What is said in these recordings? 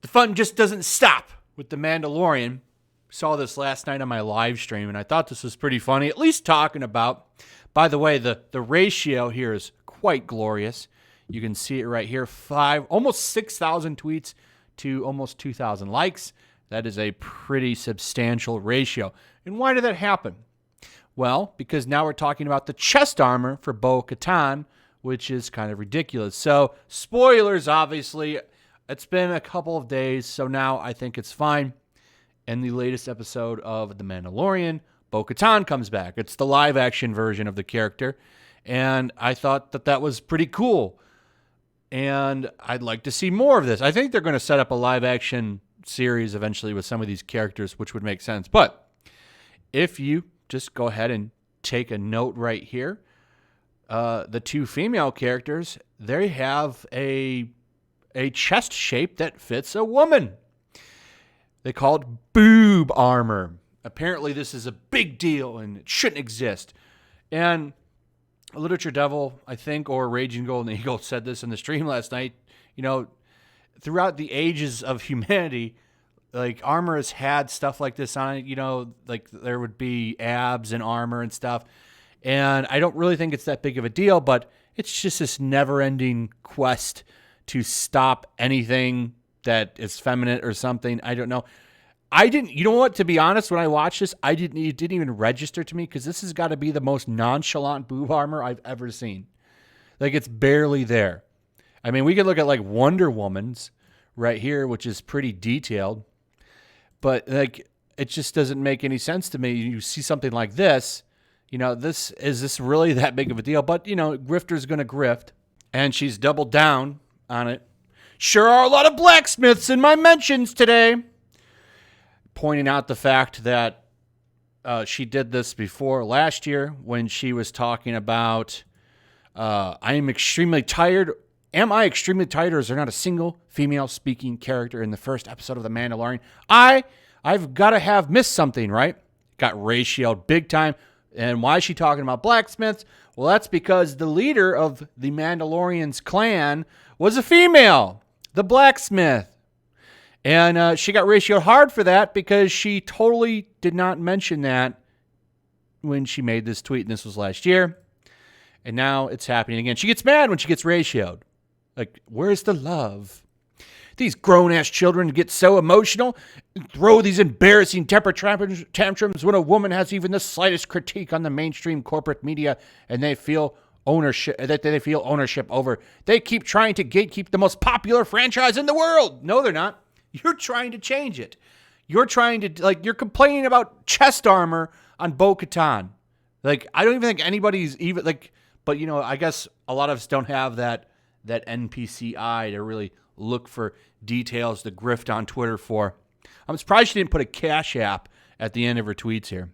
The fun just doesn't stop with The Mandalorian. Saw this last night on my live stream, and I thought this was pretty funny, at least talking about. By the way, the ratio here is quite glorious. You can see it right here, almost 6,000 tweets to almost 2,000 likes. That is a pretty substantial ratio. And why did that happen? Well, because now we're talking about the chest armor for Bo-Katan, which is kind of ridiculous. So, spoilers, obviously. It's been a couple of days, so now I think it's fine. In the latest episode of The Mandalorian, Bo-Katan comes back. It's the live-action version of the character, and I thought that was pretty cool. And I'd like to see more of this. I think they're going to set up a live-action series eventually with some of these characters, which would make sense. But if you just go ahead and take a note right here, the two female characters, they have a chest shape that fits a woman. They call it boob armor. Apparently this is a big deal and it shouldn't exist. And Literature Devil, I think, or Raging Golden Eagle said this in the stream last night. You know, throughout the ages of humanity, like armor has had stuff like this on it. You know, like there would be abs and armor and stuff. And I don't really think it's that big of a deal, but it's just this never-ending quest to stop anything that is feminine or something. I don't know. You know what, to be honest, when I watched this, it didn't even register to me because this has got to be the most nonchalant boob armor I've ever seen. Like, it's barely there. I mean, we could look at like Wonder Woman's right here, which is pretty detailed, but like, it just doesn't make any sense to me. You see something like this, you know, is this really that big of a deal? But, you know, grifter's going to grift, and she's doubled down on it. Sure are a lot of blacksmiths in my mentions today. Pointing out the fact that she did this before last year when she was talking about, I am extremely tired. Am I extremely tired, or is there not a single female speaking character in the first episode of The Mandalorian? I've got to have missed something, right? Got ratioed big time. And why is she talking about blacksmiths? Well, that's because the leader of the Mandalorian's clan was a female, the blacksmith. And she got ratioed hard for that because she totally did not mention that when she made this tweet, and this was last year. And now it's happening again. She gets mad when she gets ratioed. Like, where's the love? These grown-ass children get so emotional, throw these embarrassing temper tantrums when a woman has even the slightest critique on the mainstream corporate media, and they feel ownership over. They keep trying to gatekeep the most popular franchise in the world. No, they're not. You're trying to change it. You're trying to, you're complaining about chest armor on Bo-Katan. Like, I don't even think anybody's even, but, you know, I guess a lot of us don't have that NPC eye to really look for details to grift on Twitter for. I'm surprised she didn't put a Cash App at the end of her tweets here.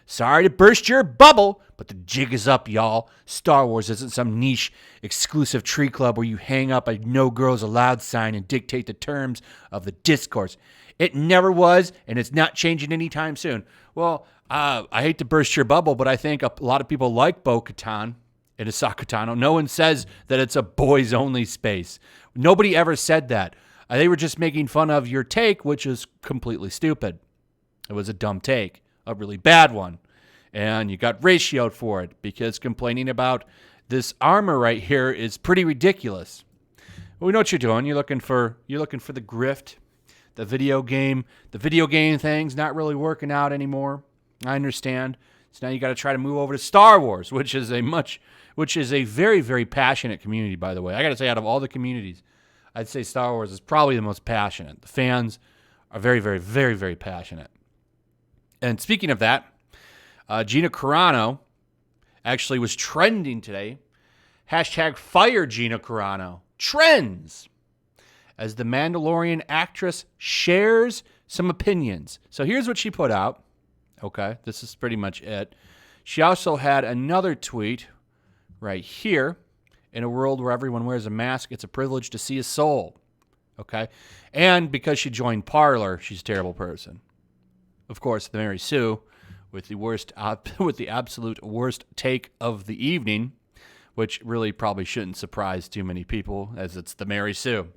Sorry to burst your bubble, but the jig is up, y'all. Star Wars isn't some niche exclusive tree club where you hang up a no girls allowed sign and dictate the terms of the discourse. It never was, and it's not changing anytime soon. Well, I hate to burst your bubble, but I think a lot of people like Bo-Katan and Ahsoka Tano. No one says that it's a boys-only space. Nobody ever said that. They were just making fun of your take, which is completely stupid. It was a dumb take. A really bad one, and you got ratioed for it because complaining about this armor right here is pretty ridiculous. Well, we know what you're doing. You're looking for the grift, the video game thing's not really working out anymore. I understand. So now you got to try to move over to Star Wars, which is a very, very passionate community, by the way. I got to say, out of all the communities, I'd say Star Wars is probably the most passionate. The fans are very, very, very, very passionate. And speaking of that, Gina Carano actually was trending today. Hashtag fire Gina Carano. Trends. As the Mandalorian actress shares some opinions. So here's what she put out. Okay, this is pretty much it. She also had another tweet right here. In a world where everyone wears a mask, it's a privilege to see a soul. Okay? And because she joined Parler, she's a terrible person. Of course, the Mary Sue, with the absolute worst take of the evening, which really probably shouldn't surprise too many people, as it's the Mary Sue.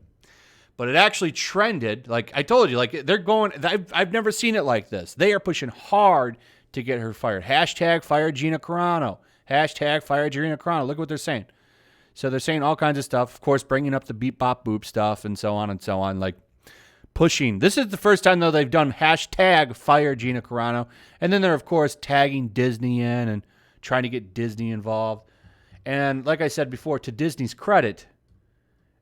But it actually trended. Like I told you, like they're going, I've never seen it like this. They are pushing hard to get her fired. Hashtag fire Gina Carano. Hashtag fire Gina Carano. Look what they're saying. So they're saying all kinds of stuff. Of course, bringing up the beep, bop, boop stuff and so on and so on. Like pushing. This is the first time, though, they've done hashtag fire Gina Carano. And then they're, of course, tagging Disney in and trying to get Disney involved. And like I said before, to Disney's credit,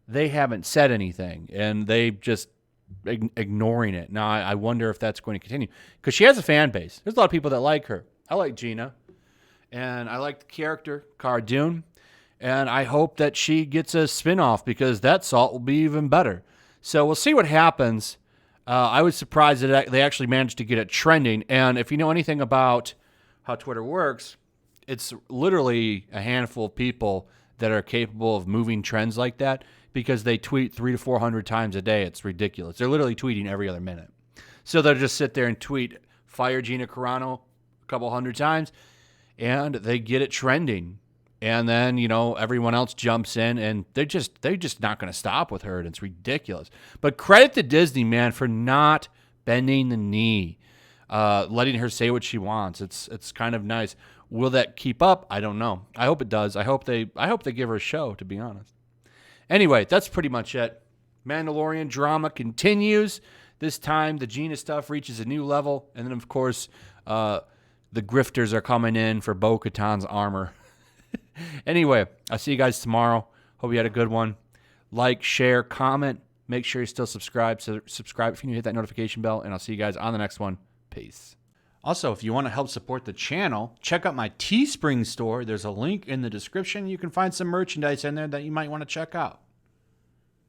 they haven't said anything. And they just ignoring it. Now, I wonder if that's going to continue. Because she has a fan base. There's a lot of people that like her. I like Gina. And I like the character, Cara Dune. And I hope that she gets a spinoff because that salt will be even better. So we'll see what happens. I was surprised that they actually managed to get it trending. And if you know anything about how Twitter works, it's literally a handful of people that are capable of moving trends like that because they tweet 300 to 400 times a day. It's ridiculous. They're literally tweeting every other minute. So they'll just sit there and tweet fire Gina Carano a couple hundred times, and they get it trending. And then, you know, everyone else jumps in, and they're just not going to stop with her, and it's ridiculous. But credit to Disney, man, for not bending the knee, letting her say what she wants. It's kind of nice. Will that keep up? I don't know. I hope it does. I hope they give her a show, to be honest. Anyway, that's pretty much it. Mandalorian drama continues. This time, the Gina stuff reaches a new level, and then, of course, the grifters are coming in for Bo-Katan's armor. Anyway, I'll see you guys tomorrow. Hope you had a good one. Like, share, comment. Make sure you're still subscribed. So subscribe if you need to hit that notification bell, and I'll see you guys on the next one. Peace. Also, if you want to help support the channel, check out my Teespring store. There's a link in the description. You can find some merchandise in there that you might want to check out.